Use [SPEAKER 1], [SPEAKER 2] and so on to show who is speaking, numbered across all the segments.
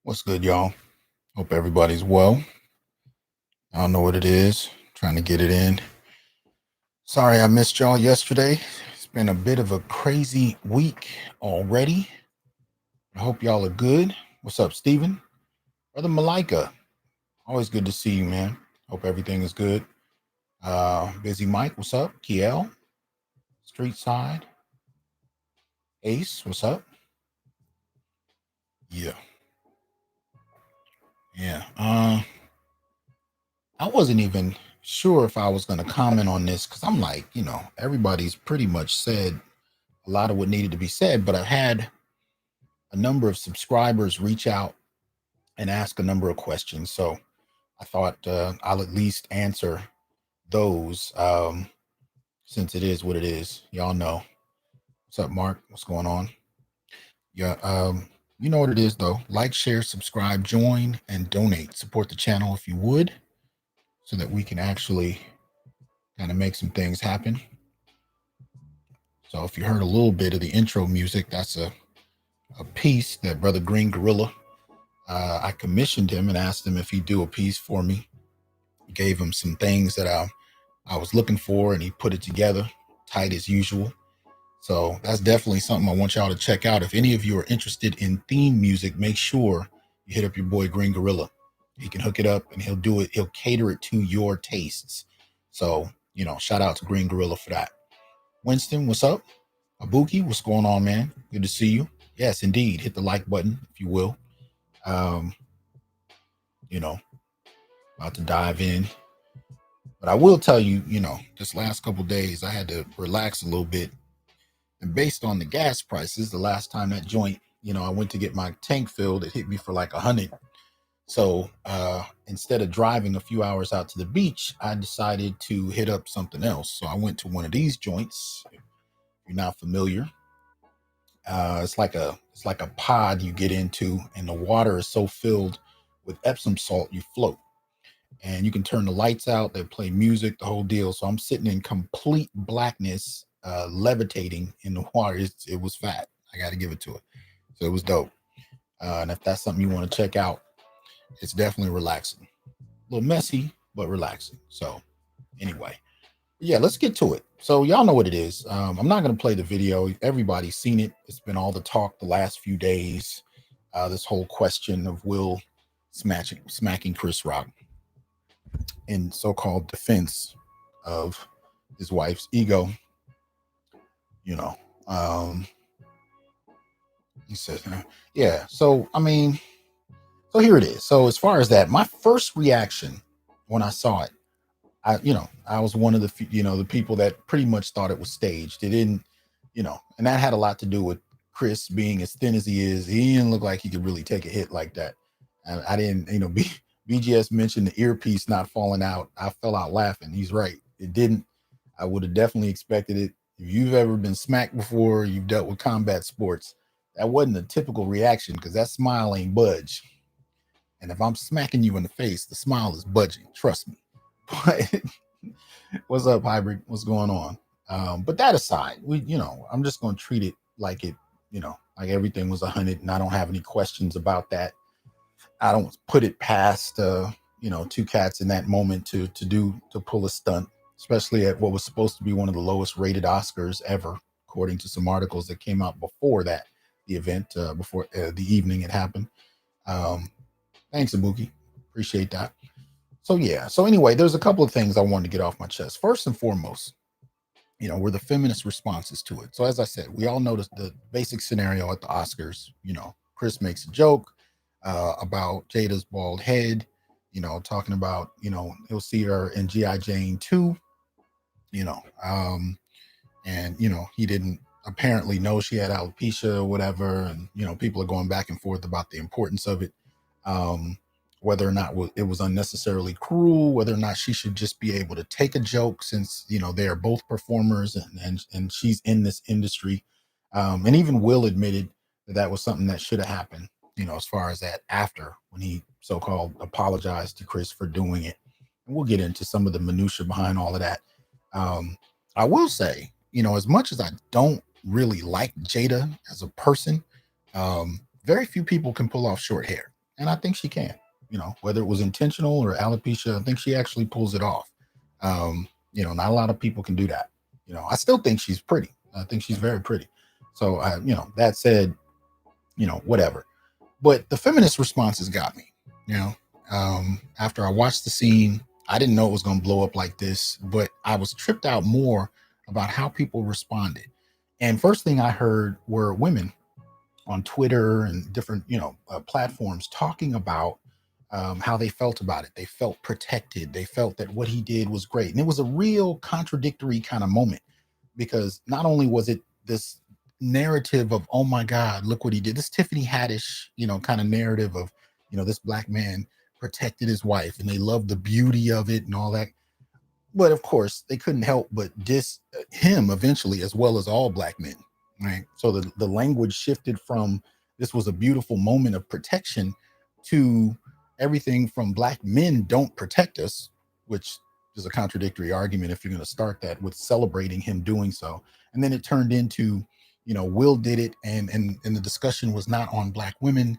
[SPEAKER 1] What's good, y'all? Hope everybody's well. I don't know what it is. Trying to get it in. Sorry I missed y'all yesterday. It's been a bit of a crazy week already. I hope y'all are good. What's up, Steven? Brother Malika. Always good to see you, man. Hope everything is good. Busy Mike, what's up? Kiel, Street Side. Ace, what's up? Yeah. Yeah. I wasn't even sure if I was going to comment on this because I'm like, everybody's pretty much said a lot of what needed to be said, but I had a number of subscribers reach out and ask a number of questions. So I thought I'll at least answer those since it is what it is. Y'all know. What's up, Mark? What's going on? Yeah. You know what it is, though. Like, share, subscribe, join, and donate. Support the channel if you would, so that we can actually kind of make some things happen. So if you heard a little bit of the intro music, that's a piece that Brother Green Gorilla, I commissioned him and asked him if he'd do a piece for me. Gave him some things that I was looking for, and he put it together tight as usual. So that's definitely something I want y'all to check out. If any of you are interested in theme music, make sure you hit up your boy Green Gorilla. He can hook it up and he'll do it. He'll cater it to your tastes. So, shout out to Green Gorilla for that. Winston, what's up? Abuki, what's going on, man? Good to see you. Yes, indeed. Hit the like button, if you will. About to dive in. But I will tell you, this last couple of days, I had to relax a little bit. And based on the gas prices, the last time that joint, I went to get my tank filled, it hit me for like 100. So instead of driving a few hours out to the beach, I decided to hit up something else. So I went to one of these joints. If you're not familiar, it's like a pod you get into, and the water is so filled with Epsom salt you float. And you can turn the lights out, they play music, the whole deal. So I'm sitting in complete blackness, levitating in the water. It was fat. I got to give it to it. So it was dope. And if that's something you want to check out, it's definitely relaxing. A little messy, but relaxing. So anyway, yeah, let's get to it. So y'all know what it is. I'm not going to play the video. Everybody's seen it. It's been all the talk the last few days. This whole question of Will smacking Chris Rock in so-called defense of his wife's ego. He says, yeah. So, so here it is. So as far as that, my first reaction when I saw it, I was one of the, the people that pretty much thought it was staged. It didn't, and that had a lot to do with Chris being as thin as he is. He didn't look like he could really take a hit like that. And I didn't, BGS mentioned the earpiece not falling out. I fell out laughing. He's right. It didn't. I would have definitely expected it. If you've ever been smacked before, you've dealt with combat sports, that wasn't a typical reaction because that smile ain't budge. And if I'm smacking you in the face, the smile is budging. Trust me. But what's up, Hybrid? What's going on? But that aside, I'm just going to treat it like it, like everything was 100, and I don't have any questions about that. I don't put it past, two cats in that moment to pull a stunt, especially at what was supposed to be one of the lowest rated Oscars ever, according to some articles that came out before that, the event, before the evening it happened. Thanks, Ibuki. Appreciate that. So, yeah. So anyway, there's a couple of things I wanted to get off my chest. First and foremost, were the feminist responses to it. So as I said, we all know the basic scenario at the Oscars. Chris makes a joke about Jada's bald head, talking about, he'll see her in G.I. Jane 2, and, he didn't apparently know she had alopecia or whatever. And, people are going back and forth about the importance of it. Whether or not it was unnecessarily cruel, whether or not she should just be able to take a joke since, they are both performers and she's in this industry. And even Will admitted that was something that should have happened, as far as that after when he so-called apologized to Chris for doing it. And we'll get into some of the minutia behind all of that. I will say, as much as I don't really like Jada as a person, very few people can pull off short hair. and I think she can. Whether it was intentional or alopecia, I think she actually pulls it off. Not a lot of people can do that. I still think she's pretty. I think she's very pretty. So, that said, whatever. But the feminist responses got me. After I watched the scene, I didn't know it was going to blow up like this, but I was tripped out more about how people responded. And first thing I heard were women on Twitter and different, platforms talking about how they felt about it. They felt protected. They felt that what he did was great. And it was a real contradictory kind of moment, because not only was it this narrative of, oh my God, look what he did, this Tiffany Haddish, kind of narrative of, this black man protected his wife and they loved the beauty of it and all that. But of course, they couldn't help but diss him eventually, as well as all black men. Right. So the language shifted from this was a beautiful moment of protection to everything from black men don't protect us, which is a contradictory argument if you're going to start that with celebrating him doing so. And then it turned into, Will did it. And the discussion was not on black women,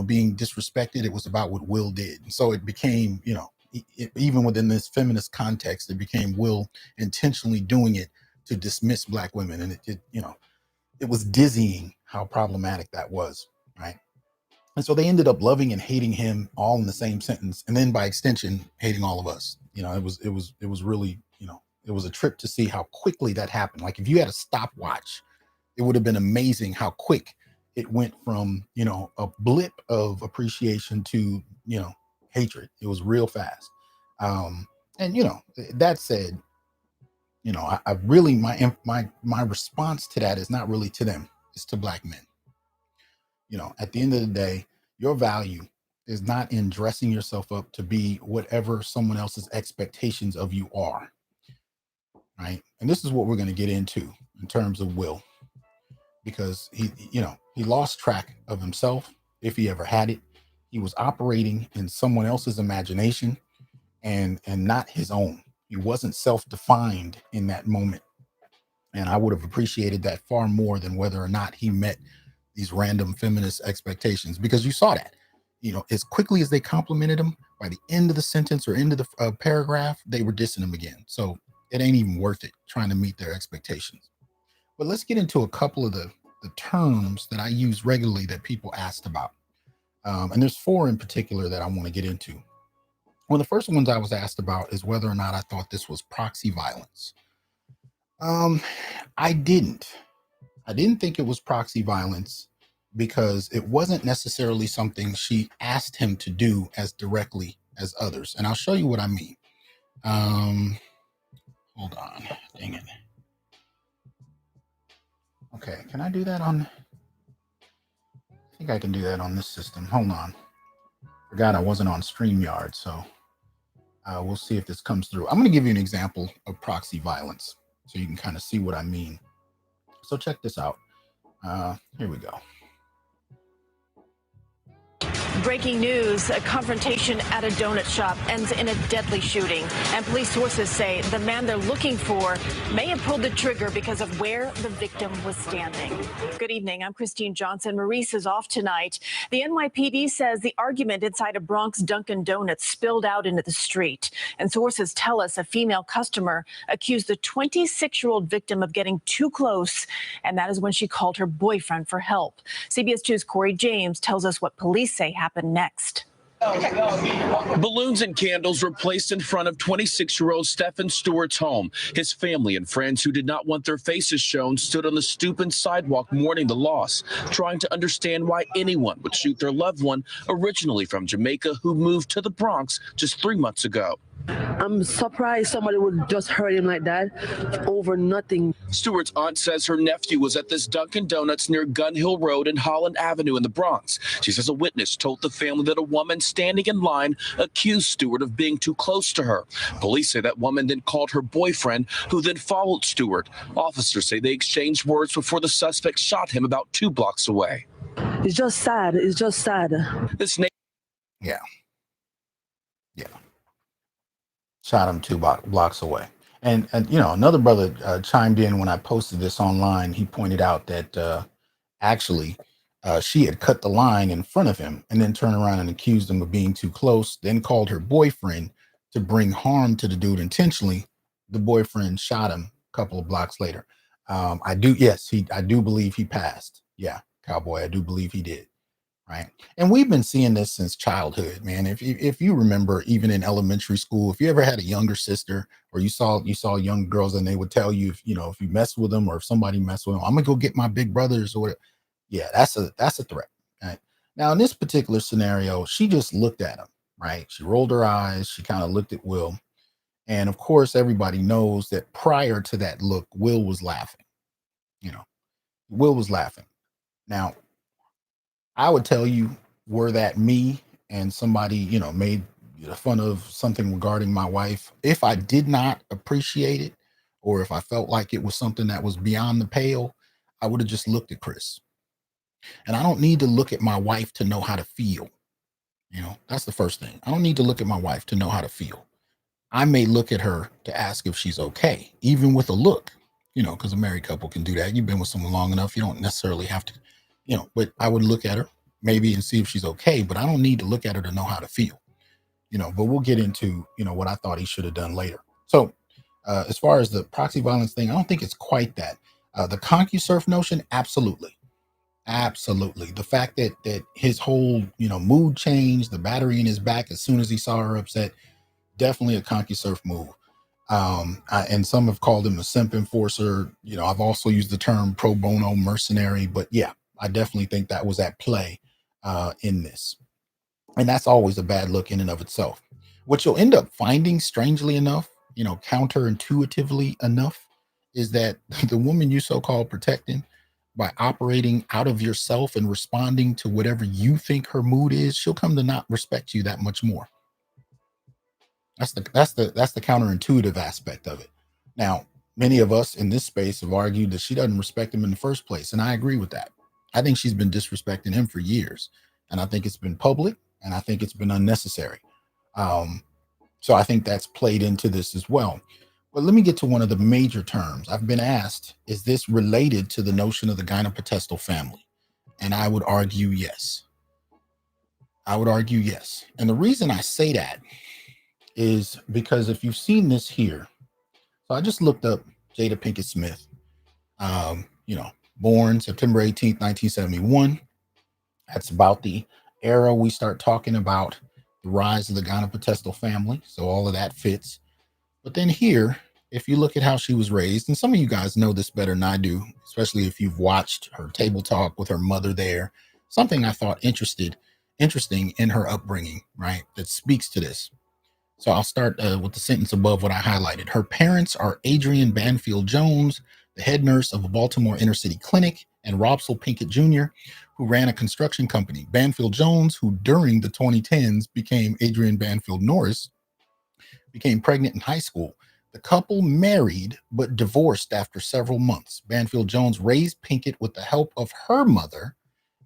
[SPEAKER 1] being disrespected. It was about what Will did. And so it became, even within this feminist context, it became Will intentionally doing it to dismiss black women. And it was dizzying how problematic that was, right? And so they ended up loving and hating him all in the same sentence, and then by extension, hating all of us. It was really, it was a trip to see how quickly that happened. Like if you had a stopwatch, it would have been amazing how quick it went from, a blip of appreciation to, hatred. It was real fast. And that said, I really my response to that is not really to them, it's to black men. At the end of the day, your value is not in dressing yourself up to be whatever someone else's expectations of you are, right? And this is what we're going to get into in terms of Will, because he lost track of himself, if he ever had it. He was operating in someone else's imagination and not his own. He wasn't self-defined in that moment. And I would have appreciated that far more than whether or not he met these random feminist expectations, because you saw that, as quickly as they complimented him, by the end of the sentence or end of the paragraph, they were dissing him again. So it ain't even worth it trying to meet their expectations. But let's get into a couple of the terms that I use regularly that people asked about. And there's 4 in particular that I want to get into. One of the first ones I was asked about is whether or not I thought this was proxy violence. I didn't think it was proxy violence, because it wasn't necessarily something she asked him to do as directly as others. And I'll show you what I mean. Hold on. Dang it. Okay, can I do that on? I think I can do that on this system. Hold on. Forgot I wasn't on StreamYard, so we'll see if this comes through. I'm going to give you an example of proxy violence so you can kind of see what I mean. So check this out. Here we go.
[SPEAKER 2] Breaking news, a confrontation at a donut shop ends in a deadly shooting. And police sources say the man they're looking for may have pulled the trigger because of where the victim was standing. Good evening, I'm Christine Johnson. Maurice is off tonight. The NYPD says the argument inside a Bronx Dunkin' Donuts spilled out into the street. And sources tell us a female customer accused the 26-year-old victim of getting too close. And that is when she called her boyfriend for help. CBS 2's Corey James tells us what police say happened next.
[SPEAKER 3] Balloons and candles were placed in front of 26-year-old Stephen Stewart's home. His family and friends who did not want their faces shown stood on the stoop and sidewalk mourning the loss, trying to understand why anyone would shoot their loved one, originally from Jamaica, who moved to the Bronx just 3 months ago.
[SPEAKER 4] I'm surprised somebody would just hurt him like that over nothing.
[SPEAKER 3] Stewart's aunt says her nephew was at this Dunkin' Donuts near Gun Hill Road and Holland Avenue in the Bronx. She says a witness told the family that a woman standing in line accused Stewart of being too close to her. Police say that woman then called her boyfriend, who then followed Stewart. Officers say they exchanged words before the suspect shot him about 2 blocks away.
[SPEAKER 4] It's just sad. It's just sad.
[SPEAKER 1] Yeah. Shot him 2 blocks away. And another brother chimed in when I posted this online. He pointed out that actually she had cut the line in front of him and then turned around and accused him of being too close, then called her boyfriend to bring harm to the dude intentionally. The boyfriend shot him a couple of blocks later. I do believe he passed. Yeah, cowboy, I do believe he did. Right. And we've been seeing this since childhood, man. If you remember, even in elementary school, if you ever had a younger sister or you saw young girls and they would tell you, if you mess with them or if somebody messed with them, I'm gonna go get my big brothers or whatever. Yeah, that's a threat. Right. Now, in this particular scenario, she just looked at him, right? She rolled her eyes, she kind of looked at Will. And of course, everybody knows that prior to that look, Will was laughing. You know, Will was laughing. Now, I would tell you, were that me and somebody, made fun of something regarding my wife, if I did not appreciate it, or if I felt like it was something that was beyond the pale, I would have just looked at Chris. And I don't need to look at my wife to know how to feel. That's the first thing. I don't need to look at my wife to know how to feel. I may look at her to ask if she's okay, even with a look, because a married couple can do that. You've been with someone long enough. You don't necessarily have to, but I would look at her maybe and see if she's okay, but I don't need to look at her to know how to feel, but we'll get into, what I thought he should have done later. So as far as the proxy violence thing, I don't think it's quite that. The ConcuSurf notion, absolutely. Absolutely. The fact that his whole, mood changed, the battery in his back as soon as he saw her upset, definitely a ConcuSurf move. And some have called him a simp enforcer. I've also used the term pro bono mercenary, but yeah, I definitely think that was at play in this. And that's always a bad look in and of itself. What you'll end up finding, strangely enough, counterintuitively enough, is that the woman you so-called protecting, by operating out of yourself and responding to whatever you think her mood is, she'll come to not respect you that much more. That's the counterintuitive aspect of it. Now, many of us in this space have argued that she doesn't respect him in the first place, and I agree with that. I think she's been disrespecting him for years, and I think it's been public, and I think it's been unnecessary. So I think that's played into this as well. But let me get to one of the major terms. I've been asked, is this related to the notion of the Gyno-potential family? And I would argue yes. And the reason I say that is because if you've seen this here, so I just looked up Jada Pinkett-Smith, born September 18th, 1971. That's about the era we start talking about the rise of the Gyno-potential family. So all of that fits. But then here, if you look at how she was raised, and some of you guys know this better than I do, especially if you've watched her table talk with her mother there, something I thought interesting in her upbringing, right, that speaks to this. So I'll start with the sentence above what I highlighted. Her parents are Adrian Banfield Jones, the head nurse of a Baltimore inner city clinic, and Robsell Pinkett Jr., who ran a construction company. Banfield Jones, who during the 2010s became Adrian Banfield Norris, became pregnant in high school. The couple married but divorced after several months. Banfield Jones raised Pinkett with the help of her mother,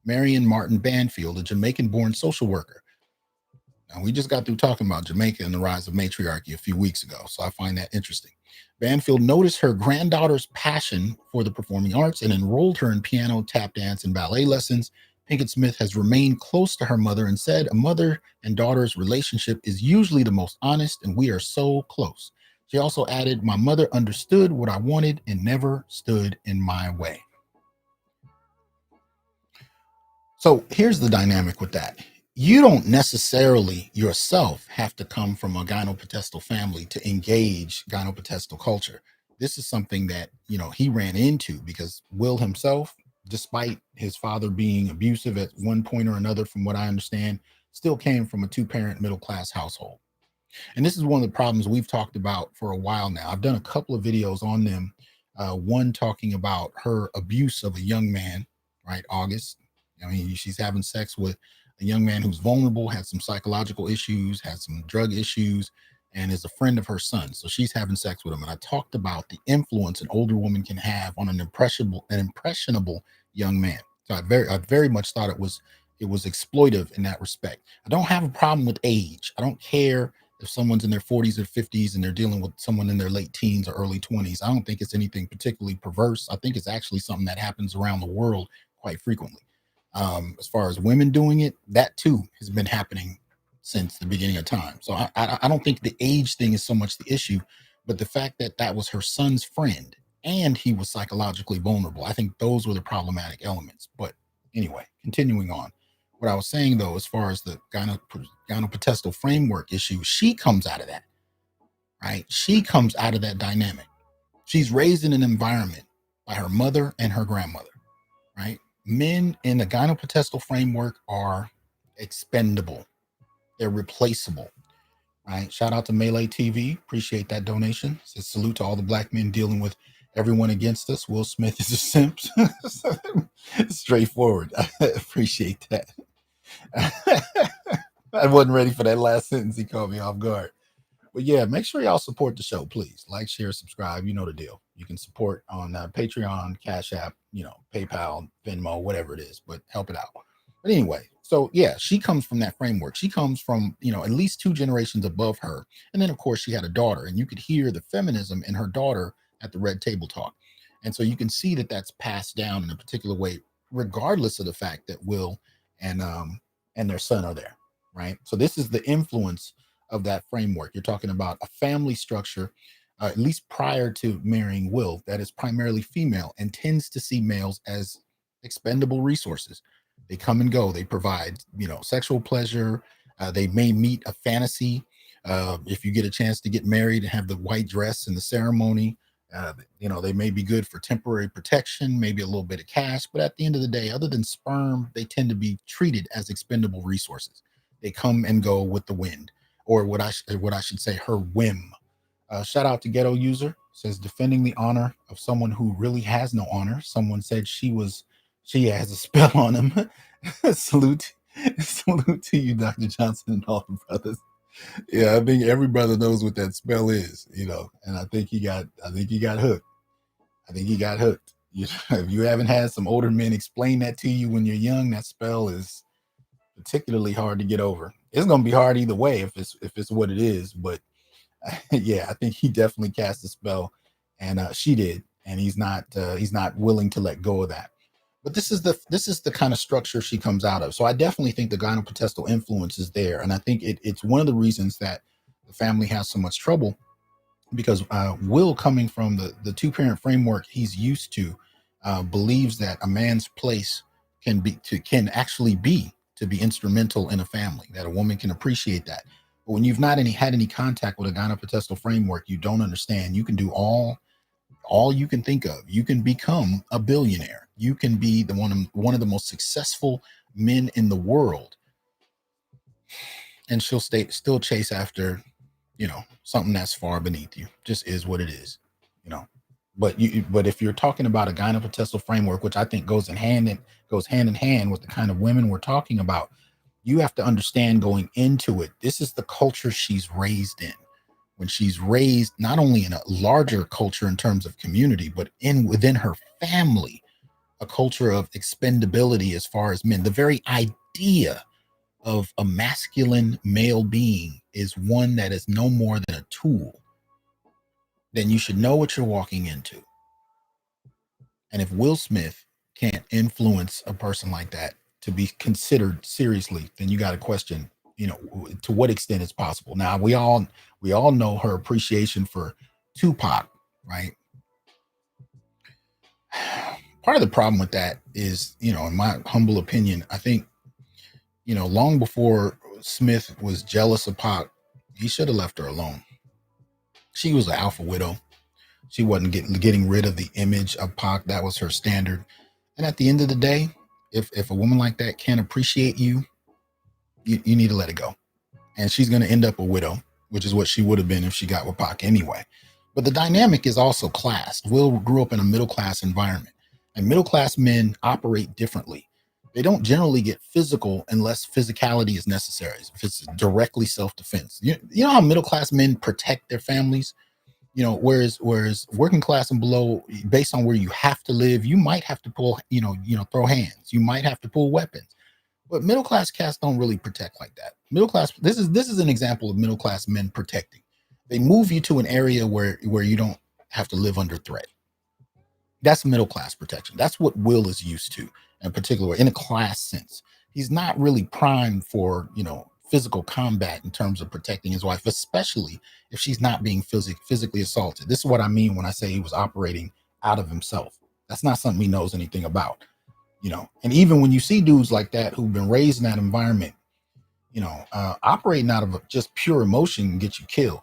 [SPEAKER 1] Marion Martin Banfield, a Jamaican-born social worker. Now, we just got through talking about Jamaica and the rise of matriarchy a few weeks ago, so I find that interesting. Banfield noticed her granddaughter's passion for the performing arts and enrolled her in piano, tap dance, and ballet lessons. Pinkett-Smith has remained close to her mother and said, a mother and daughter's relationship is usually the most honest, and we are so close. She also added, my mother understood what I wanted and never stood in my way. So here's the dynamic with that. You don't necessarily yourself have to come from a Gyno-potential family to engage Gyno-potential culture. This is something that, he ran into because Will himself, despite his father being abusive at one point or another, from what I understand, still came from a two-parent middle-class household. And this is one of the problems we've talked about for a while now. I've done a couple of videos on them. One talking about her abuse of a young man, right? August. She's having sex with a young man who's vulnerable, has some psychological issues, has some drug issues, and is a friend of her son. So she's having sex with him. And I talked about the influence an older woman can have on an impressionable young man. So I very much thought it was exploitive in that respect. I don't have a problem with age. I don't care if someone's in their 40s or 50s and they're dealing with someone in their late teens or early 20s. I don't think it's anything particularly perverse. I think it's actually something that happens around the world quite frequently. As far as women doing it, that too has been happening since the beginning of time. So I don't think the age thing is so much the issue, but the fact that that was her son's friend and he was psychologically vulnerable. I think those were the problematic elements. But anyway, continuing on. What I was saying though, as far as the gyno-potential framework issue, she comes out of that, right? She comes out of that dynamic. She's raised in an environment by her mother and her grandmother, right? Men in the gyno-potential framework are expendable. They're replaceable, right? Shout out to Melee TV. Appreciate that donation. Says salute to all the black men dealing with everyone against us. Will Smith is a simp. Straightforward. I appreciate that. I wasn't ready for that last sentence. He caught me off guard. But yeah, make sure y'all support the show, please. Like, share, subscribe. You know the deal. You can support on Patreon, Cash App, PayPal, Venmo, whatever it is, but help it out. But anyway, so yeah, she comes from that framework. She comes from, at least 2 generations above her. And then, of course, she had a daughter, and you could hear the feminism in her daughter at the Red Table Talk. And so you can see that that's passed down in a particular way, regardless of the fact that Will and their son are there, right? So this is the influence of that framework. You're talking about a family structure, at least prior to marrying Will, that is primarily female and tends to see males as expendable resources. They come and go. They provide, sexual pleasure. They may meet a fantasy. If you get a chance to get married and have the white dress and the ceremony, they may be good for temporary protection, maybe a little bit of cash. But at the end of the day, other than sperm, they tend to be treated as expendable resources. They come and go with the wind, or what I should say, her whim. Shout out to Ghetto User. Says defending the honor of someone who really has no honor. Someone said she has a spell on him. salute to you, Dr. Johnson, and all the brothers. Yeah, I think every brother knows what that spell is, and I think he got hooked. If you haven't had some older men explain that to you when you're young, that spell is particularly hard to get over. It's going to be hard either way if it's what it is, but yeah, I think he definitely cast a spell, and she did, and he's not willing to let go of that. But this is the kind of structure she comes out of. So I definitely think the gyno-potential influence is there, and I think it's one of the reasons that the family has so much trouble, because Will, coming from the 2-parent framework he's used to, believes that a man's place can actually be to be instrumental in a family, that a woman can appreciate that. But when you've not had any contact with a gyno-potential framework, you don't understand. You can do all you can think of. You can become a billionaire. You can be one of the most successful men in the world, and she'll still chase after, something that's far beneath you. Just is what it is, But if you're talking about a gyno-potential framework, which I think goes hand in hand with the kind of women we're talking about, you have to understand going into it, this is the culture she's raised in. When she's raised not only in a larger culture in terms of community, but within her family, a culture of expendability as far as men. The very idea of a masculine male being is one that is no more than a tool. Then you should know what you're walking into. And if Will Smith can't influence a person like that to be considered seriously, then you got to question, to what extent it's possible. Now, we all know her appreciation for Tupac, right? Part of the problem with that is, in my humble opinion, I think, long before Smith was jealous of Pac, he should have left her alone. She was an alpha widow. She wasn't getting rid of the image of Pac. That was her standard. And at the end of the day, if a woman like that can't appreciate you, you need to let it go. And she's going to end up a widow, which is what she would have been if she got with Pac anyway. But the dynamic is also class. Will grew up in a middle-class environment, and middle-class men operate differently. They don't generally get physical unless physicality is necessary. If it's directly self-defense. You know how middle-class men protect their families? Whereas working class and below, based on where you have to live, you might have to pull, throw hands. You might have to pull weapons. But middle class cats don't really protect like that. Middle class, this is an example of middle class men protecting. They move you to an area where you don't have to live under threat. That's middle class protection. That's what Will is used to, in particular, in a class sense. He's not really primed for, physical combat in terms of protecting his wife, especially if she's not being physically assaulted. This is what I mean when I say he was operating out of himself. That's not something he knows anything about, And even when you see dudes like that who've been raised in that environment, operating out of just pure emotion can get you killed.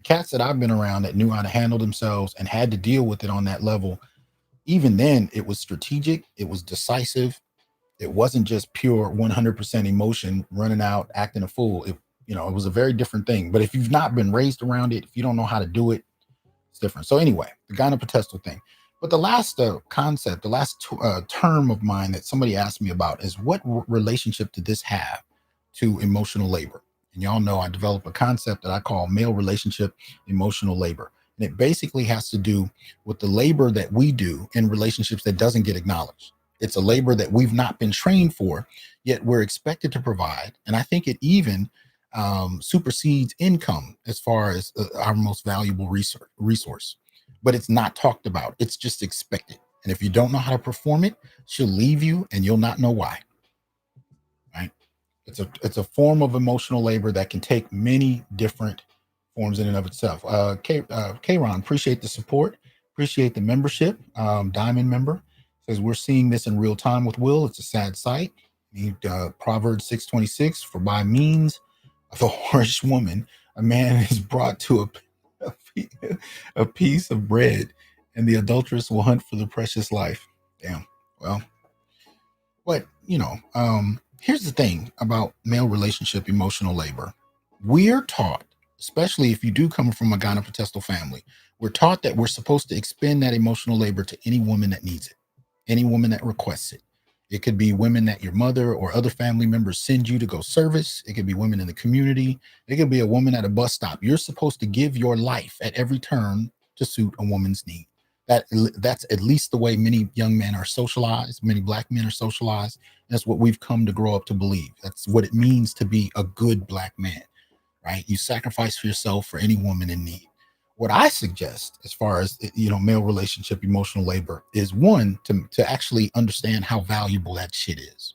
[SPEAKER 1] Cats that I've been around that knew how to handle themselves and had to deal with it on that level, even then it was strategic, it was decisive. It wasn't just pure 100% emotion running out, acting a fool. It was a very different thing. But if you've not been raised around it, if you don't know how to do it, it's different. So anyway, the Gyno-potential thing. But the last concept, the last term of mine that somebody asked me about is what relationship did this have to emotional labor? And y'all know I developed a concept that I call male relationship emotional labor. And it basically has to do with the labor that we do in relationships that doesn't get acknowledged. It's a labor that we've not been trained for, yet we're expected to provide. And I think it even supersedes income as far as our most valuable resource. But it's not talked about. It's just expected. And if you don't know how to perform it, she'll leave you and you'll not know why. Right? It's a form of emotional labor that can take many different forms in and of itself. Kron, appreciate the support. Appreciate the membership. Diamond member says we're seeing this in real time with Will. It's a sad sight. Proverbs 6:26, for by means of a harsh woman, a man is brought to a piece of bread, and the adulteress will hunt for the precious life. Damn. Well, but here's the thing about male relationship emotional labor. We're taught, especially if you do come from a Gyno-potential family, we're taught that we're supposed to expend that emotional labor to any woman that needs it, any woman that requests it. It could be women that your mother or other family members send you to go service. It could be women in the community. It could be a woman at a bus stop. You're supposed to give your life at every turn to suit a woman's need. That's at least the way many young men are socialized. Many Black men are socialized. That's what we've come to grow up to believe. That's what it means to be a good Black man, right? You sacrifice for yourself for any woman in need. What I suggest, as far as male relationship emotional labor, is one, to actually understand how valuable that shit is.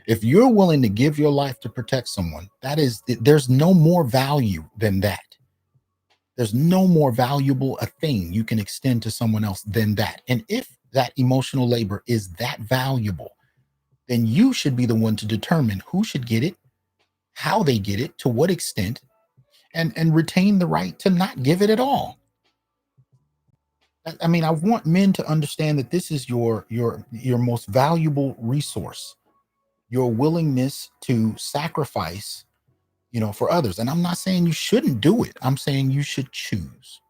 [SPEAKER 1] If you're willing to give your life to protect someone, there's no more value than that. There's no more valuable a thing you can extend to someone else than that. And if that emotional labor is that valuable, then you should be the one to determine who should get it, how they get it, to what extent, and retain the right to not give it at all. I mean, I want men to understand that this is your most valuable resource, your willingness to sacrifice, for others. And I'm not saying you shouldn't do it. I'm saying you should choose.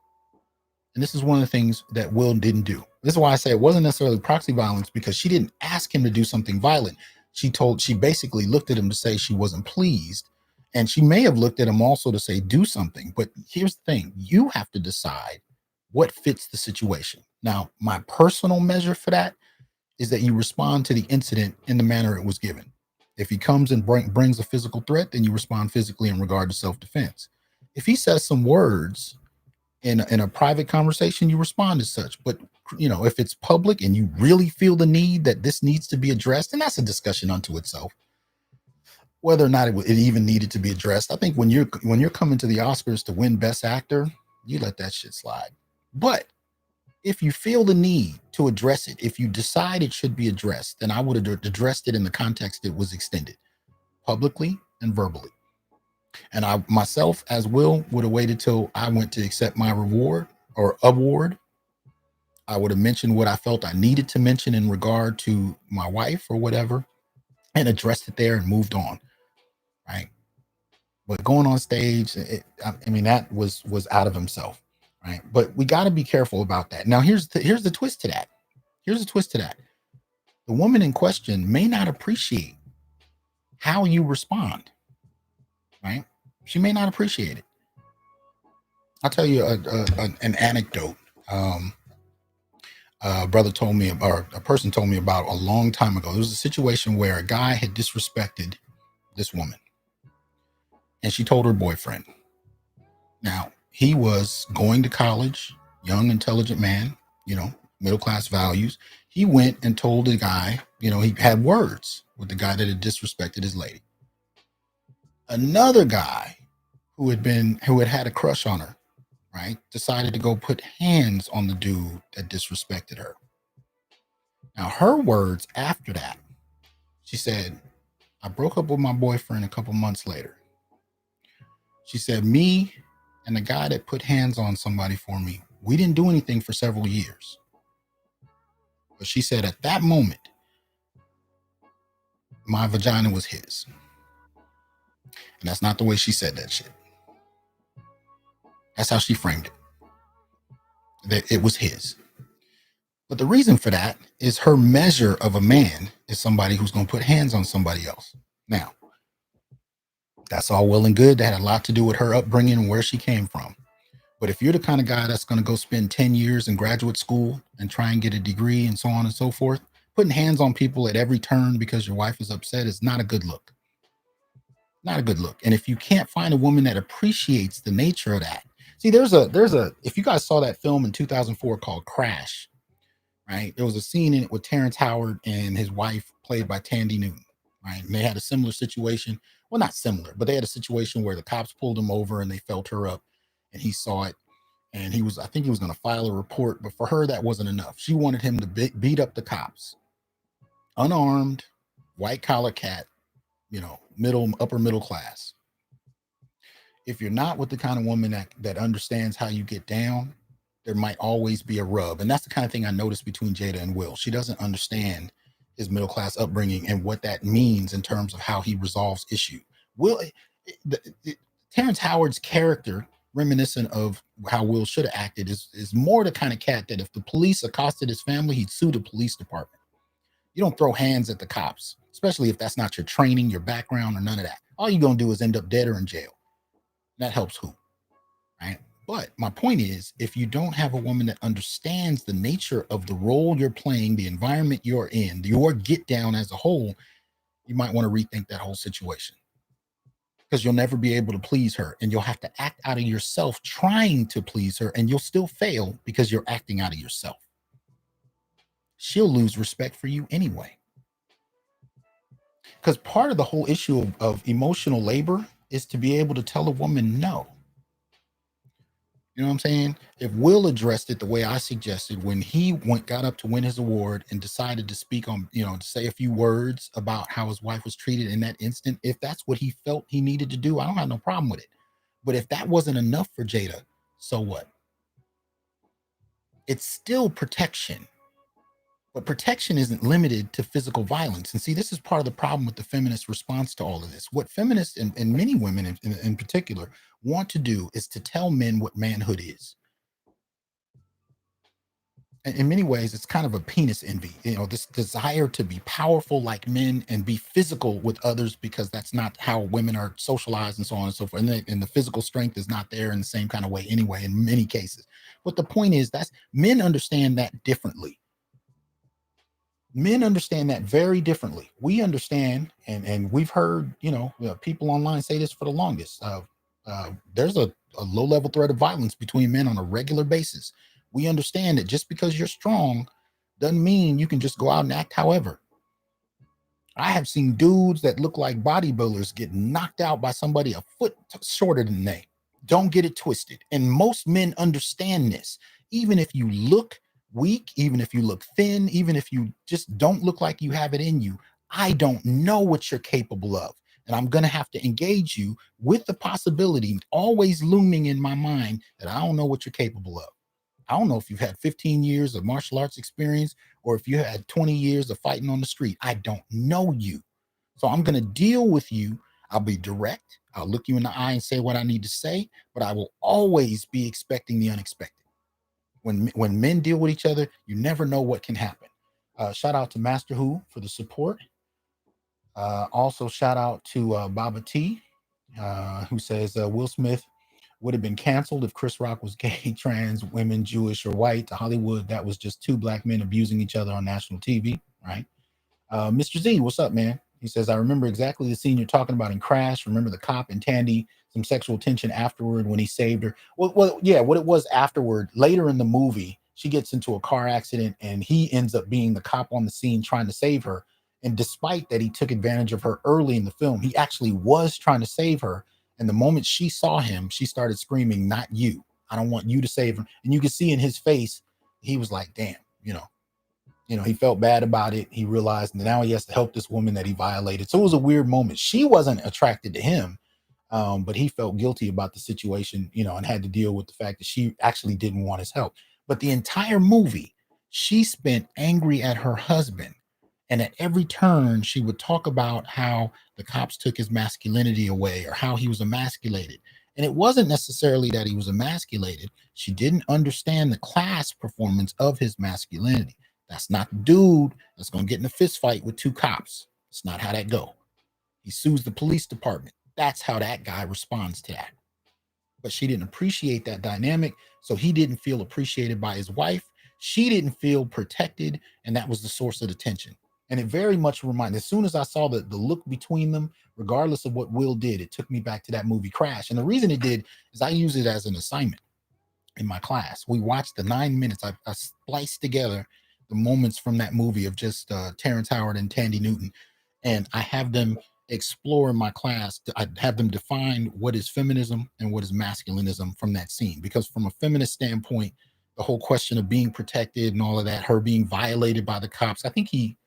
[SPEAKER 1] And this is one of the things that Will didn't do. This is why I say it wasn't necessarily proxy violence, because she didn't ask him to do something violent. She basically looked at him to say she wasn't pleased. And she may have looked at him also to say, do something. But here's the thing. You have to decide what fits the situation. Now, my personal measure for that is that you respond to the incident in the manner it was given. If he comes and brings a physical threat, then you respond physically in regard to self-defense. If he says some words in a private conversation, you respond as such. But, if it's public and you really feel the need that this needs to be addressed, and that's a discussion unto itself, whether or not it even needed to be addressed. I think when you're coming to the Oscars to win Best Actor, you let that shit slide. But if you feel the need to address it, if you decide it should be addressed, then I would have addressed it in the context it was extended, publicly and verbally. And I myself, as Will, would have waited till I went to accept my reward or award. I would have mentioned what I felt I needed to mention in regard to my wife or whatever, and addressed it there and moved on. Right. But going on stage, that was out of himself. Right. But we got to be careful about that. Now, here's the twist to that. The woman in question may not appreciate how you respond. Right. She may not appreciate it. I'll tell you an anecdote. A brother told me, or a person told me about a long time ago. There was a situation where a guy had disrespected this woman, and she told her boyfriend. Now, he was going to college. young, intelligent man, middle class values. He went and told the guy, he had words with the guy that had disrespected his lady. Another guy who had a crush on her, right, decided to go put hands on the dude that disrespected her. Now, her words after that, she said, I broke up with my boyfriend a couple months later. She said, me and the guy that put hands on somebody for me, we didn't do anything for several years. But she said at that moment, my vagina was his. And that's not the way she said that shit. That's how she framed it. That it was his. But the reason for that is her measure of a man is somebody who's going to put hands on somebody else. Now, that's all well and good. That had a lot to do with her upbringing and where she came from. But if you're the kind of guy that's going to go spend 10 years in graduate school and try and get a degree and so on and so forth, putting hands on people at every turn because your wife is upset is not a good look. Not a good look. And if you can't find a woman that appreciates the nature of that, see, there's a, if you guys saw that film in 2004 called Crash, right? There was a scene in it with Terrence Howard and his wife played by Tandy Newton, right? And they had a similar situation. Well, not similar, but they had a situation where the cops pulled him over and they felt her up and he saw it. And I think he was going to file a report, but for her, that wasn't enough. She wanted him to beat up the cops. Unarmed, white collar cat, upper middle class. If you're not with the kind of woman that understands how you get down, there might always be a rub. And that's the kind of thing I noticed between Jada and Will. She doesn't understand his middle class upbringing and what that means in terms of how he resolves issue. Terrence Howard's character, reminiscent of how Will should have acted, is more the kind of cat that if the police accosted his family, he'd sue the police department. You don't throw hands at the cops, especially if that's not your training, your background, or none of that. All you're going to do is end up dead or in jail. That helps who, right? But my point is, if you don't have a woman that understands the nature of the role you're playing, the environment you're in, your get down as a whole, you might want to rethink that whole situation. Because you'll never be able to please her, and you'll have to act out of yourself trying to please her, and you'll still fail because you're acting out of yourself. She'll lose respect for you anyway. Because part of the whole issue of emotional labor is to be able to tell a woman no. You know what I'm saying? If Will addressed it the way I suggested when he got up to win his award and decided to speak on, to say a few words about how his wife was treated in that instant, if that's what he felt he needed to do, I don't have no problem with it. But if that wasn't enough for Jada, so what? It's still protection. But protection isn't limited to physical violence. And see, this is part of the problem with the feminist response to all of this. What feminists and many women in particular want to do is to tell men what manhood is. And in many ways, it's kind of a penis envy, this desire to be powerful like men and be physical with others, because that's not how women are socialized and so on and so forth. And the physical strength is not there in the same kind of way anyway, in many cases. But the point is that men understand that differently. Men understand that very differently. We understand, and we've heard, people online say this for the longest. There's a low-level threat of violence between men on a regular basis. We understand that just because you're strong doesn't mean you can just go out and act however. I have seen dudes that look like bodybuilders get knocked out by somebody a foot shorter than they. Don't get it twisted. And most men understand this. Even if you look weak, even if you look thin, even if you just don't look like you have it in you, I don't know what you're capable of. And I'm going to have to engage you with the possibility always looming in my mind that I don't know what you're capable of. I don't know if you've had 15 years of martial arts experience or if you had 20 years of fighting on the street. I don't know you. So I'm going to deal with you. I'll be direct. I'll look you in the eye and say what I need to say, but I will always be expecting the unexpected. When men deal with each other, you never know what can happen. Shout out to Master Who for the support. Also, shout out to Baba T, who says Will Smith would have been canceled if Chris Rock was gay, trans, women, Jewish, or white. To Hollywood, that was just two black men abusing each other on national TV, right? Mr. Z, what's up, man? He says, I remember exactly the scene you're talking about in Crash. Remember the cop and Tandy some sexual tension afterward when he saved her. Yeah, what it was afterward, later in the movie, she gets into a car accident and he ends up being the cop on the scene trying to save her. And despite that he took advantage of her early in the film, he actually was trying to save her. And the moment she saw him, she started screaming, "Not you. I don't want you to save him." And you could see in his face, he was like, damn, he felt bad about it. He realized now he has to help this woman that he violated. So it was a weird moment. She wasn't attracted to him, but he felt guilty about the situation, and had to deal with the fact that she actually didn't want his help. But the entire movie, she spent angry at her husband. And at every turn, she would talk about how the cops took his masculinity away or how he was emasculated. And it wasn't necessarily that he was emasculated. She didn't understand the class performance of his masculinity. That's not the dude that's going to get in a fist fight with two cops. It's not how that go. He sues the police department. That's how that guy responds to that. But she didn't appreciate that dynamic. So he didn't feel appreciated by his wife. She didn't feel protected. And that was the source of the tension. And it very much reminded, as soon as I saw the look between them, regardless of what Will did, it took me back to that movie Crash. And the reason it did is I use it as an assignment in my class. We watched the 9 minutes. I spliced together the moments from that movie of just Terrence Howard and Tandy Newton. And I have them explore in my class. I have them define what is feminism and what is masculinism from that scene. Because from a feminist standpoint, the whole question of being protected and all of that, her being violated by the cops, I think he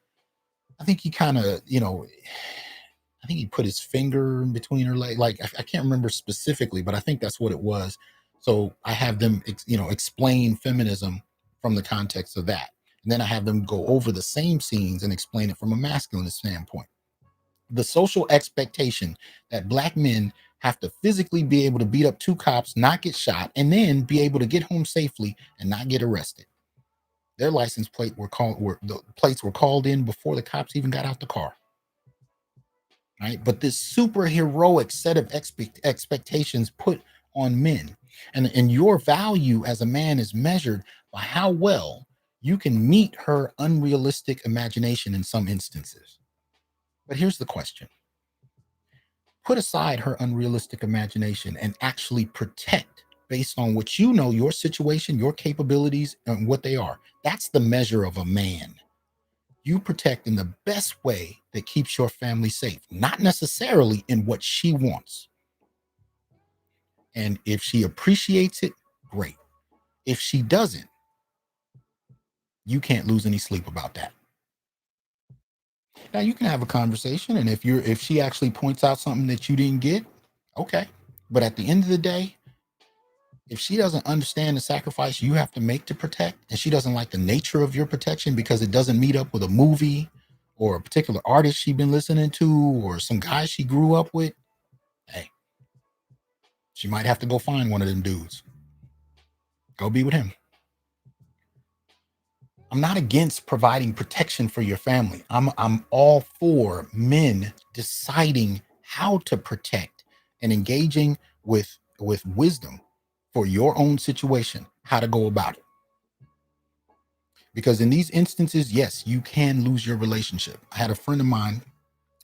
[SPEAKER 1] kind of, I think he put his finger in between her leg. Like, I can't remember specifically, but I think that's what it was. So I have them, explain feminism from the context of that. And then I have them go over the same scenes and explain it from a masculinist standpoint. The social expectation that Black men have to physically be able to beat up two cops, not get shot, and then be able to get home safely and not get arrested. Their license plate the plates were called in before the cops even got out the car. Right? But this super heroic set of expectations put on men, and your value as a man is measured by how well you can meet her unrealistic imagination in some instances. But here's the question. Put aside her unrealistic imagination and actually protect based on what your situation, your capabilities, and what they are. That's the measure of a man. You protect in the best way that keeps your family safe, not necessarily in what she wants. And if she appreciates it, great. If she doesn't, you can't lose any sleep about that. Now you can have a conversation, and if she actually points out something that you didn't get, okay. But at the end of the day, if she doesn't understand the sacrifice you have to make to protect, and she doesn't like the nature of your protection because it doesn't meet up with a movie or a particular artist she's been listening to or some guy she grew up with, hey, she might have to go find one of them dudes. Go be with him. I'm not against providing protection for your family. I'm all for men deciding how to protect and engaging with wisdom for your own situation, how to go about it. Because in these instances, yes, you can lose your relationship. I had a friend of mine,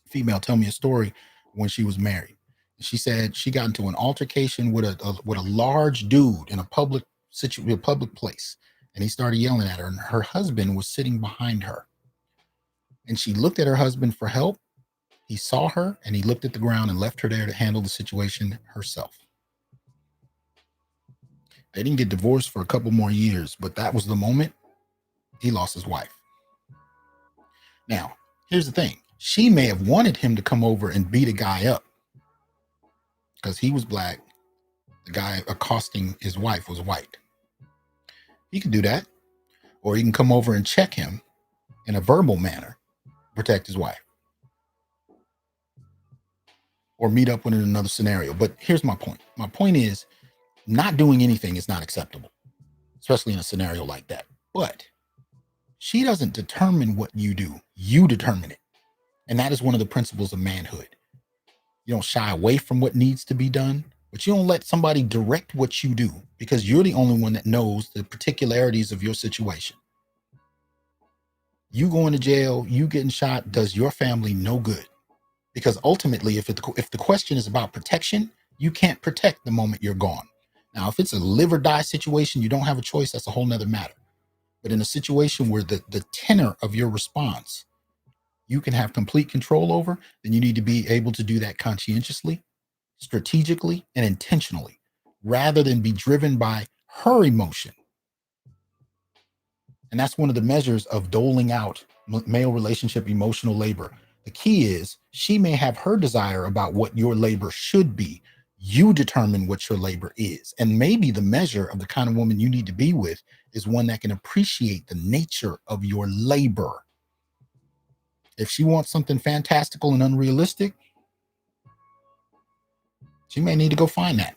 [SPEAKER 1] female, tell me a story when she was married. She said she got into an altercation with a large dude in a public place. And he started yelling at her, and her husband was sitting behind her. And she looked at her husband for help. He saw her and he looked at the ground and left her there to handle the situation herself. They didn't get divorced for a couple more years, but that was the moment he lost his wife. Now, here's the thing. She may have wanted him to come over and beat a guy up because he was Black. The guy accosting his wife was white. He could do that. Or he can come over and check him in a verbal manner, protect his wife. Or meet up with in another scenario. But here's my point. My point is, not doing anything is not acceptable, especially in a scenario like that. But she doesn't determine what you do. You determine it. And that is one of the principles of manhood. You don't shy away from what needs to be done, but you don't let somebody direct what you do because you're the only one that knows the particularities of your situation. You going to jail, you getting shot does your family no good. Because ultimately, if the question is about protection, You can't protect the moment you're gone. Now, if it's a live or die situation, you don't have a choice. That's a whole nother matter. But in a situation where the tenor of your response you can have complete control over, then you need to be able to do that conscientiously, strategically, and intentionally, rather than be driven by her emotion. And that's one of the measures of doling out male relationship emotional labor. The key is she may have her desire about what your labor should be. You determine what your labor is. And maybe the measure of the kind of woman you need to be with is one that can appreciate the nature of your labor. If she wants something fantastical and unrealistic, she may need to go find that.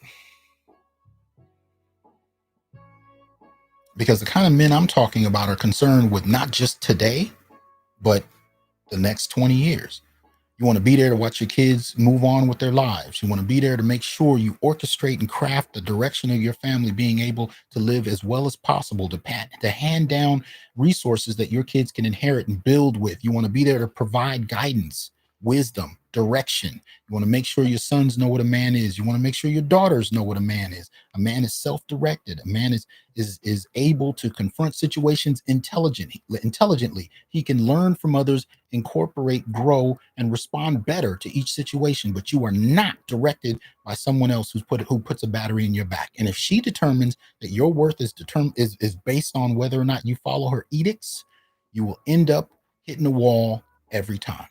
[SPEAKER 1] Because the kind of men I'm talking about are concerned with not just today, but the next 20 years. You want to be there to watch your kids move on with their lives. You want to be there to make sure you orchestrate and craft the direction of your family being able to live as well as possible, to hand down resources that your kids can inherit and build with. You want to be there to provide guidance, wisdom, direction. You want to make sure your sons know what a man is. You want to make sure your daughters know what a man is. A man is self-directed. A man is able to confront situations intelligently. He can learn from others, incorporate, grow, and respond better to each situation. But you are not directed by someone else who puts a battery in your back. And if she determines that your worth is based on whether or not you follow her edicts, you will end up hitting the wall every time.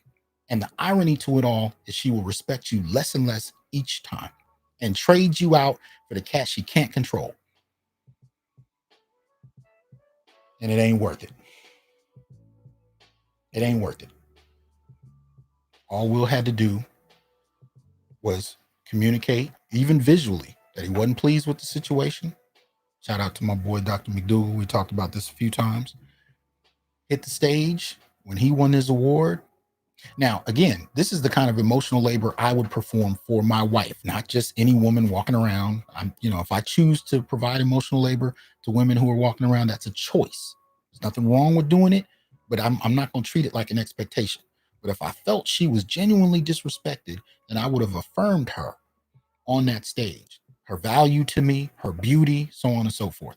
[SPEAKER 1] And the irony to it all is she will respect you less and less each time and trade you out for the cat she can't control. And it ain't worth it. It ain't worth it. All Will had to do was communicate, even visually, that he wasn't pleased with the situation. Shout out to my boy, Dr. McDougal. We talked about this a few times. Hit the stage when he won his award. Now, again, this is the kind of emotional labor I would perform for my wife, not just any woman walking around. If I choose to provide emotional labor to women who are walking around, that's a choice. There's nothing wrong with doing it, but I'm not going to treat it like an expectation. But if I felt she was genuinely disrespected, then I would have affirmed her on that stage, her value to me, her beauty, so on and so forth.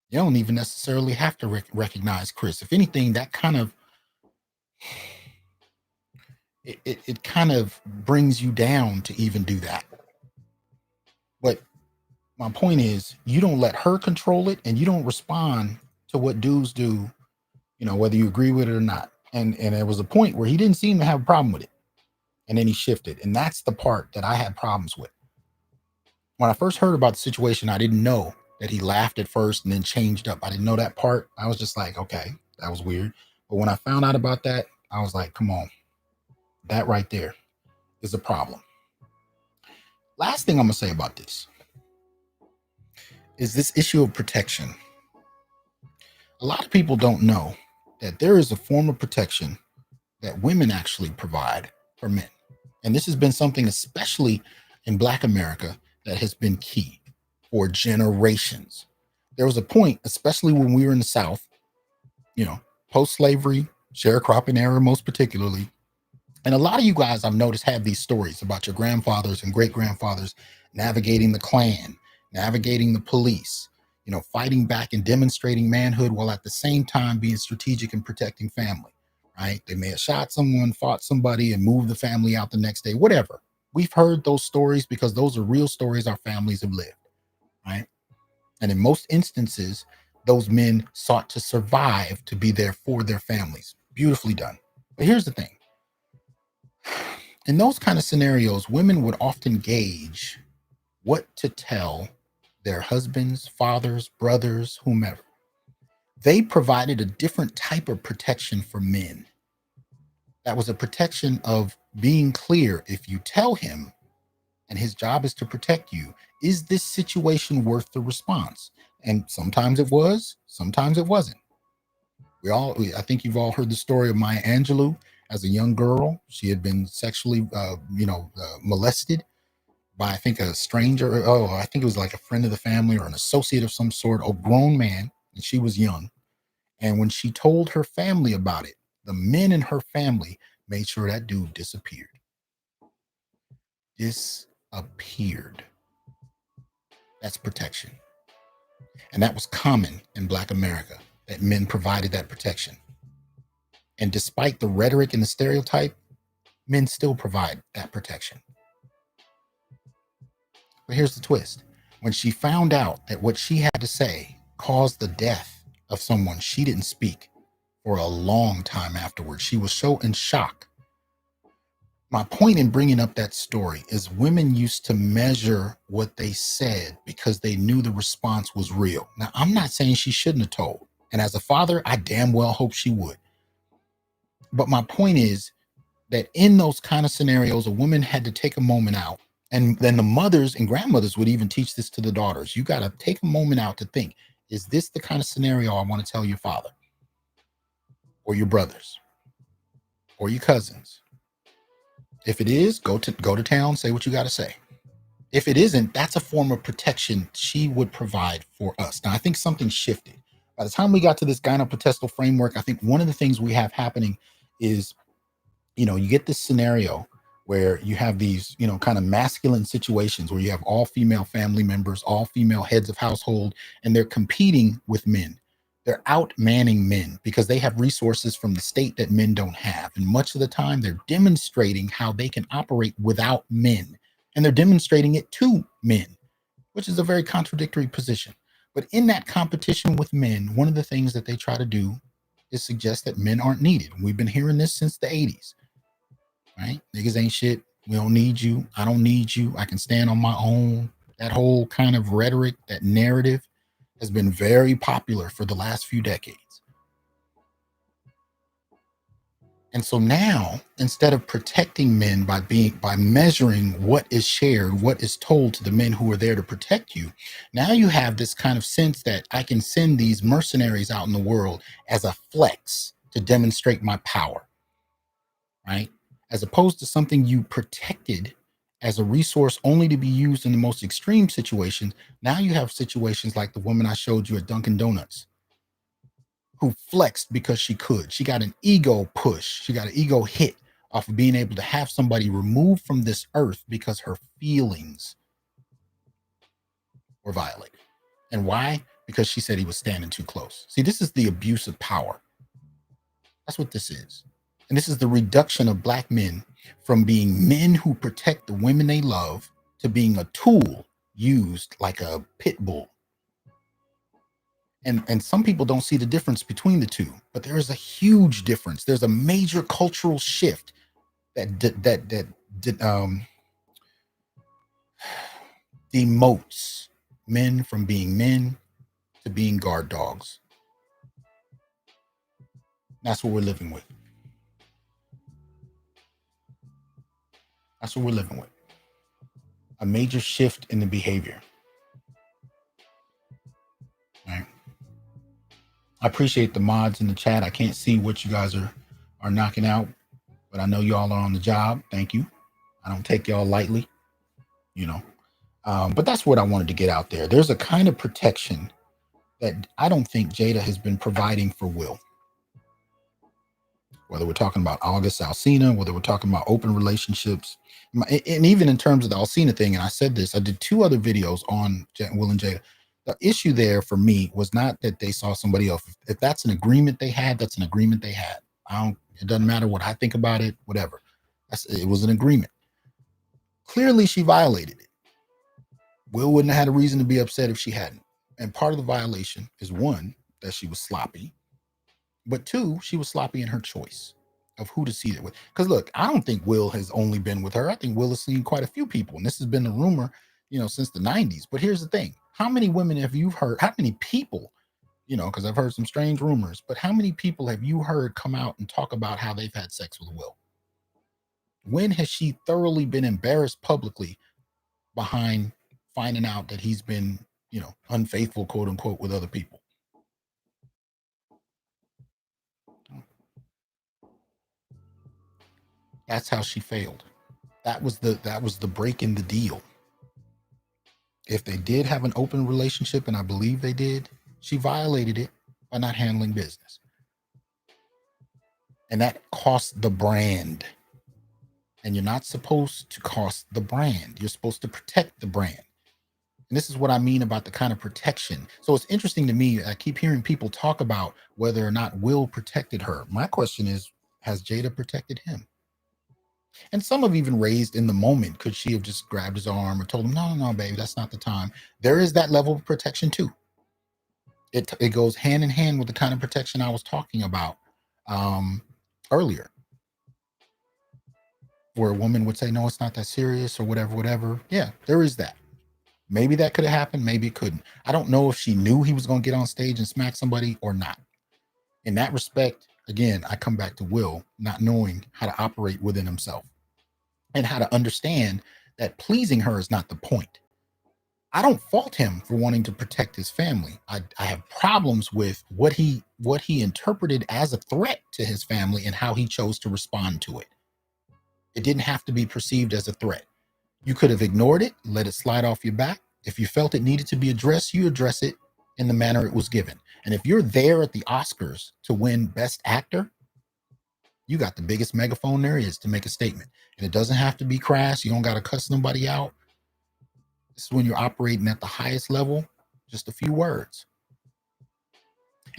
[SPEAKER 1] You don't even necessarily have to recognize Chris. If anything, that kind of it kind of brings you down to even do that. But my point is, you don't let her control it, and you don't respond to what dudes do, whether you agree with it or not. And there was a point where he didn't seem to have a problem with it. And then he shifted. And that's the part that I had problems with. When I first heard about the situation, I didn't know that he laughed at first and then changed up. I didn't know that part. I was just like, okay, that was weird. But when I found out about that, I was like, come on. That right there is a problem. Last thing I'm going to say about this is this issue of protection. A lot of people don't know that there is a form of protection that women actually provide for men. And this has been something, especially in Black America, that has been key for generations. There was a point, especially when we were in the South, post-slavery, sharecropping era, most particularly. And a lot of you guys, I've noticed, have these stories about your grandfathers and great-grandfathers navigating the Klan, navigating the police, fighting back and demonstrating manhood while at the same time being strategic and protecting family, right? They may have shot someone, fought somebody, and moved the family out the next day, whatever. We've heard those stories because those are real stories our families have lived, right? And in most instances, those men sought to survive to be there for their families. Beautifully done. But here's the thing. In those kind of scenarios, women would often gauge what to tell their husbands, fathers, brothers, whomever. They provided a different type of protection for men. That was a protection of being clear. If you tell him, and his job is to protect you, is this situation worth the response? And sometimes it was, sometimes it wasn't. I think you've all heard the story of Maya Angelou. As a young girl, she had been sexually, molested by, I think, a stranger. I think it was like a friend of the family or an associate of some sort, a grown man, and she was young. And when she told her family about it, the men in her family made sure that dude disappeared. appeared. That's protection. And that was common in Black America, that men provided that protection. And despite the rhetoric and the stereotype, men still provide that protection. But here's the twist. When she found out that what she had to say caused the death of someone, she didn't speak for a long time afterwards. She was so in shock. My point in bringing up that story is women used to measure what they said because they knew the response was real. Now, I'm not saying she shouldn't have told. And as a father, I damn well hope she would. But my point is that in those kind of scenarios, a woman had to take a moment out. And then the mothers and grandmothers would even teach this to the daughters. You got to take a moment out to think, is this the kind of scenario I want to tell your father or your brothers or your cousins? If it is, go to town, say what you got to say. If it isn't, that's a form of protection she would provide for us. Now, I think something shifted. By the time we got to this Gyno-potential framework, I think one of the things we have happening is, you get this scenario where you have these, kind of masculine situations where you have all female family members, all female heads of household, and they're competing with men. They're outmanning men because they have resources from the state that men don't have. And much of the time, they're demonstrating how they can operate without men. And they're demonstrating it to men, which is a very contradictory position. But in that competition with men, one of the things that they try to do is suggest that men aren't needed. We've been hearing this since the 80s, right? Niggas ain't shit. We don't need you. I don't need you. I can stand on my own. That whole kind of rhetoric, that narrative, has been very popular for the last few decades. And so now, instead of protecting men by measuring what is shared, what is told to the men who are there to protect you, now you have this kind of sense that I can send these mercenaries out in the world as a flex to demonstrate my power, right? As opposed to something you protected as a resource only to be used in the most extreme situations. Now you have situations like the woman I showed you at Dunkin' Donuts, who flexed because she could. She got an ego push. She got an ego hit off of being able to have somebody removed from this earth because her feelings were violated. And why? Because she said he was standing too close. See, this is the abuse of power. That's what this is. And this is the reduction of Black men from being men who protect the women they love to being a tool used like a pit bull. And some people don't see the difference between the two, but there is a huge difference. There's a major cultural shift that demotes men from being men to being guard dogs. That's what we're living with. That's what we're living with. A major shift in the behavior. Right. I appreciate the mods in the chat. I can't see what you guys are knocking out, but I know y'all are on the job. Thank you. I don't take y'all lightly, but that's what I wanted to get out there. There's a kind of protection that I don't think Jada has been providing for Will. Whether we're talking about August Alsina, whether we're talking about open relationships, and even in terms of the Alsina thing, and I said this, I did 2 other videos on Will and Jada. The issue there for me was not that they saw somebody else. If that's an agreement they had, that's an agreement they had. It doesn't matter what I think about it, whatever. It was an agreement. Clearly, she violated it. Will wouldn't have had a reason to be upset if she hadn't. And part of the violation is 1, that she was sloppy. But 2, she was sloppy in her choice of who to see it with. Because look, I don't think Will has only been with her. I think Will has seen quite a few people. And this has been a rumor, since the 90s. But here's the thing. How many women have you heard? How many people, because I've heard some strange rumors, but how many people have you heard come out and talk about how they've had sex with Will? When has she thoroughly been embarrassed publicly behind finding out that he's been, unfaithful, quote unquote, with other people? That's how she failed. That was the break in the deal. If they did have an open relationship, and I believe they did, she violated it by not handling business. And that cost the brand. And you're not supposed to cost the brand. You're supposed to protect the brand. And this is what I mean about the kind of protection. So it's interesting to me. I keep hearing people talk about whether or not Will protected her. My question is, has Jada protected him? And some have even raised in the moment, could she have just grabbed his arm or told him, no, baby, that's not the time. There is that level of protection too. It goes hand in hand with the kind of protection I was talking about earlier, where a woman would say, no, it's not that serious or whatever. Yeah, there is that. Maybe that could have happened. Maybe it couldn't. I don't know if she knew he was going to get on stage and smack somebody or not. In that respect, again, I come back to Will not knowing how to operate within himself and how to understand that pleasing her is not the point. I don't fault him for wanting to protect his family. I have problems with what he interpreted as a threat to his family and how he chose to respond to it. It didn't have to be perceived as a threat. You could have ignored it, let it slide off your back. If you felt it needed to be addressed, you address it in the manner it was given. And if you're there at the Oscars to win Best Actor, you got the biggest megaphone there is to make a statement. And it doesn't have to be crass. You don't got to cuss nobody out. This is when you're operating at the highest level, just a few words.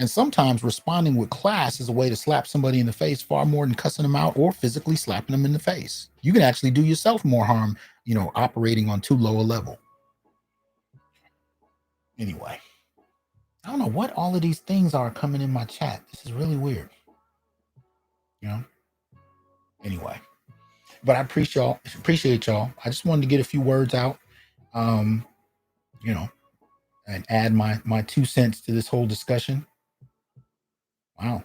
[SPEAKER 1] And sometimes responding with class is a way to slap somebody in the face far more than cussing them out or physically slapping them in the face. You can actually do yourself more harm, operating on too low a level. Anyway, I don't know what all of these things are coming in my chat. This is really weird. Anyway, but I appreciate y'all. I just wanted to get a few words out, and add my 2 cents to this whole discussion. Wow.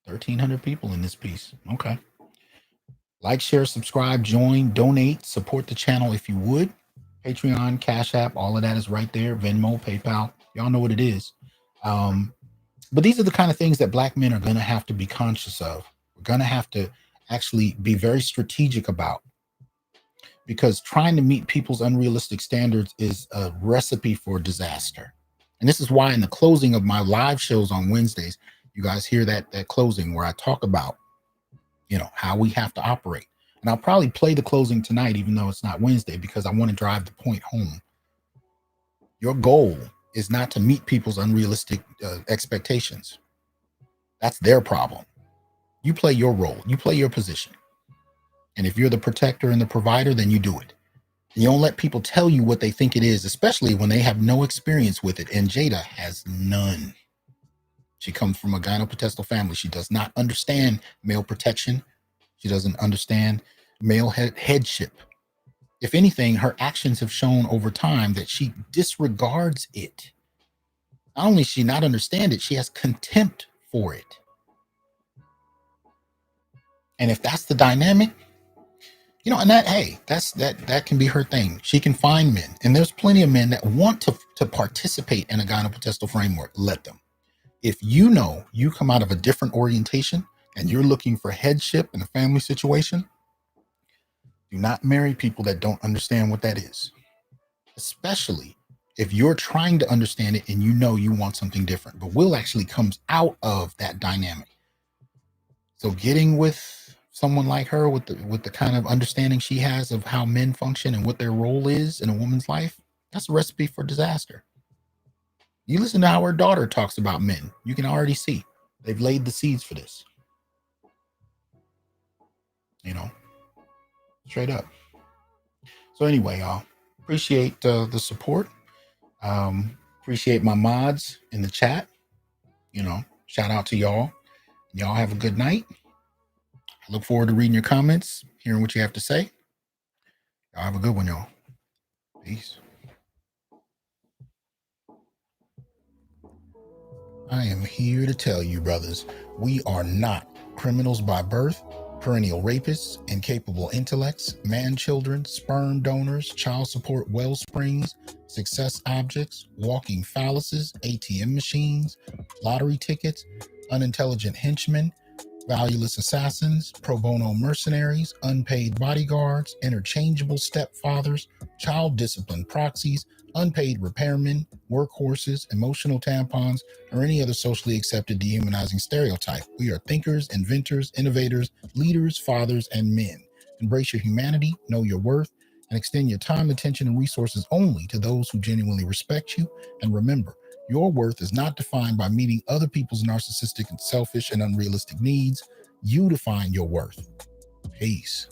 [SPEAKER 1] 1,300 people in this piece. Okay. Like, share, subscribe, join, donate, support the channel if you would. Patreon, Cash App, all of that is right there. Venmo, PayPal. Y'all know what it is. But these are the kind of things that Black men are going to have to be conscious of. We're going to have to actually be very strategic about, because trying to meet people's unrealistic standards is a recipe for disaster. And this is why in the closing of my live shows on Wednesdays, you guys hear that closing where I talk about, how we have to operate. And I'll probably play the closing tonight, even though it's not Wednesday, because I want to drive the point home. Your goal is not to meet people's unrealistic expectations. That's their problem. You play your role. You play your position. And if you're the protector and the provider, then you do it. And you don't let people tell you what they think it is, especially when they have no experience with it. And Jada has none. She comes from a gyno-potential family. She does not understand male protection. She doesn't understand male headship. If anything, her actions have shown over time that she disregards it. Not only does she not understand it, she has contempt for it. And if that's the dynamic, and that can be her thing. She can find men. And there's plenty of men that want to participate in a gyno-potential framework. Let them. If you come out of a different orientation and you're looking for headship in a family situation, do not marry people that don't understand what that is. Especially if you're trying to understand it and you want something different. But Will actually comes out of that dynamic. So getting with someone like her with the kind of understanding she has of how men function and what their role is in a woman's life, that's a recipe for disaster. You listen to how her daughter talks about men. You can already see they've laid the seeds for this. Straight up. So anyway, y'all, appreciate the support. Appreciate my mods in the chat. Shout out to y'all. Y'all have a good night. I look forward to reading your comments, hearing what you have to say. Y'all have a good one, y'all. Peace. I am here to tell you, brothers, we are not criminals by birth, perennial rapists, incapable intellects, man-children, sperm donors, child support wellsprings, success objects, walking phalluses, ATM machines, lottery tickets, unintelligent henchmen, valueless assassins, pro bono mercenaries, unpaid bodyguards, interchangeable stepfathers, child discipline proxies, unpaid repairmen, workhorses, emotional tampons, or any other socially accepted dehumanizing stereotype. We are thinkers, inventors, innovators, leaders, fathers, and men. Embrace your humanity, know your worth, and extend your time, attention, and resources only to those who genuinely respect you. And remember, your worth is not defined by meeting other people's narcissistic and selfish and unrealistic needs. You define your worth. Peace.